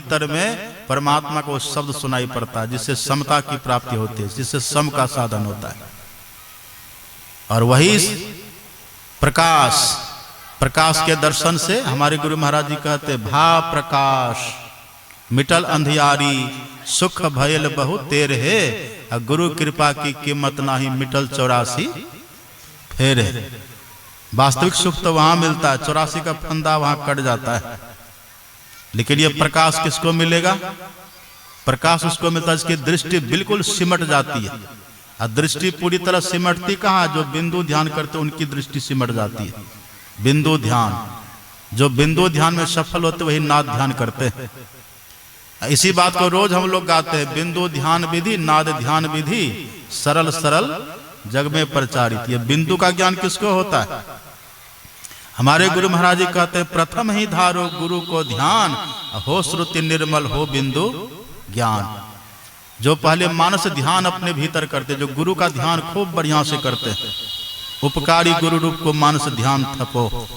भीतर में परमात्मा को शब्द सुनाई पड़ता है, जिससे समता की प्राप्ति होती है, जिससे सम का साधन होता है। और वही प्रकाश, प्रकाश के दर्शन से हमारे गुरु महाराज जी कहते भाव प्रकाश मिटल अंधियारी सुख भयल बहु तेर है, गुरु कृपा की कीमत नाही मिटल 84 फेर है। वास्तविक सुख तो वहां मिलता है, 84 का फंदा वहां कट जाता है। लेकिन ये प्रकाश किसको मिलेगा? प्रकाश उसको मिलता है जिसकी दृष्टि बिल्कुल सिमट जाती है। और दृष्टि पूरी तरह सिमटती कहाँ? जो बिंदु ध्यान करते उनकी दृष्टि सिमट जाती है। बिंदु ध्यान, जो बिंदु ध्यान में सफल होते वही नाद ध्यान करते हैं। इसी बात को रोज हम लोग गाते हैं, बिंदु ध्यान विधि नाद ध्यान विधि सरल सरल जग में प्रचारित। ये बिंदु का ज्ञान किसको होता है? हमारे गुरु महाराज जी कहते हैं प्रथम ही धारो गुरु को ध्यान, हो श्रुति निर्मल हो बिंदु ज्ञान। जो पहले मानस ध्यान अपने भीतर करते, जो गुरु का ध्यान खूब बढ़िया से करते हैं, उपकारी गुरु रूप को मानस ध्यान थपो।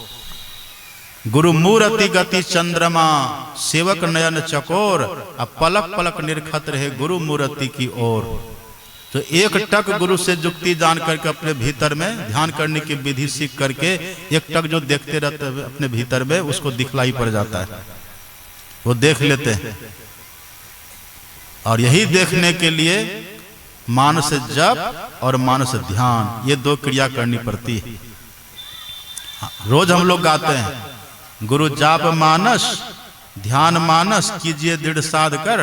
गुरु मूर्ति गति चंद्रमा सेवक नयन चकोर, अब पलक पलक निरखत रहे गुरु मूर्ति की ओर। तो एक टक गुरु से जुक्ति जान करके अपने भीतर में ध्यान करने की विधि सीख करके एक टक जो देखते रहते हैं अपने भीतर में, उसको दिखलाई पड़ जाता है, वो देख लेते हैं। और यही देखने के लिए मानस जप और मानस ध्यान, ये दो क्रिया करनी पड़ती है। रोज हम लोग गाते हैं गुरु जाप मानस ध्यान मानस कीजिए दृढ़ साध कर,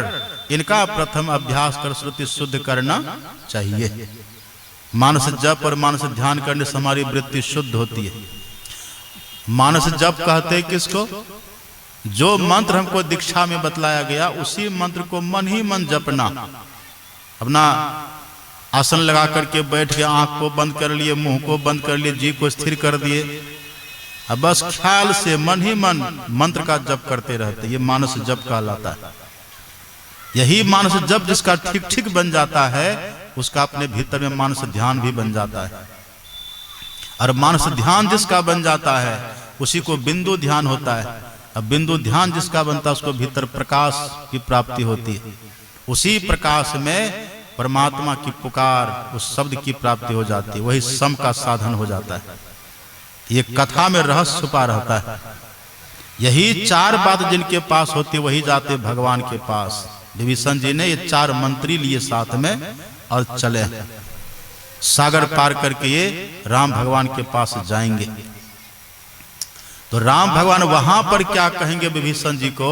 इनका प्रथम अभ्यास कर श्रुति शुद्ध करना चाहिए। मानस जप और मानस ध्यान करने से हमारी वृत्ति शुद्ध होती है। मानस जप कहते हैं किसको? जो मंत्र हमको दीक्षा में बतलाया गया उसी मंत्र को मन ही मन जपना। अपना आसन लगा करके बैठ के आंख को बंद कर लिए, मुंह को बंद कर लिए, जी को स्थिर कर दिए, अब बस ख्याल से मन ही मन मंत्र का जप करते रहते। ये मानस जप कहलाता है। यही मानस जप जिसका ठीक ठीक बन जाता है, उसका अपने भीतर में मानस ध्यान भी बन जाता है। और मानस ध्यान जिसका बन जाता है उसी को बिंदु ध्यान होता है। अब बिंदु ध्यान जिसका बनता है उसको भीतर प्रकाश की प्राप्ति होती है। उसी प्रकाश में परमात्मा की पुकार, उस शब्द की प्राप्ति हो जाती है। वही सम का साधन हो जाता है। ये कथा में रहस्य छुपा रहता है। यही चार बात जिनके पास होती वही जाते भगवान के पास। विभीषण जी ने ये चार मंत्री लिए साथ में और चले, सागर पार करके ये राम भगवान के पास जाएंगे। तो राम भगवान वहां पर क्या कहेंगे विभीषण जी को,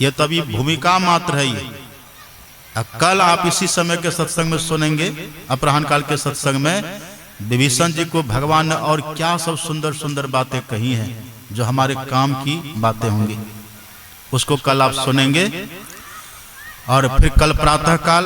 ये तभी भूमिका मात्र है। ये कल आप इसी समय के सत्संग में सुनेंगे, अपराह्न काल के सत्संग में विभीषण जी को भगवान ने और क्या सब सुंदर सुंदर बातें कही हैं जो हमारे काम की बातें होंगी, उसको कल आप सुनेंगे। और फिर कल प्रातः काल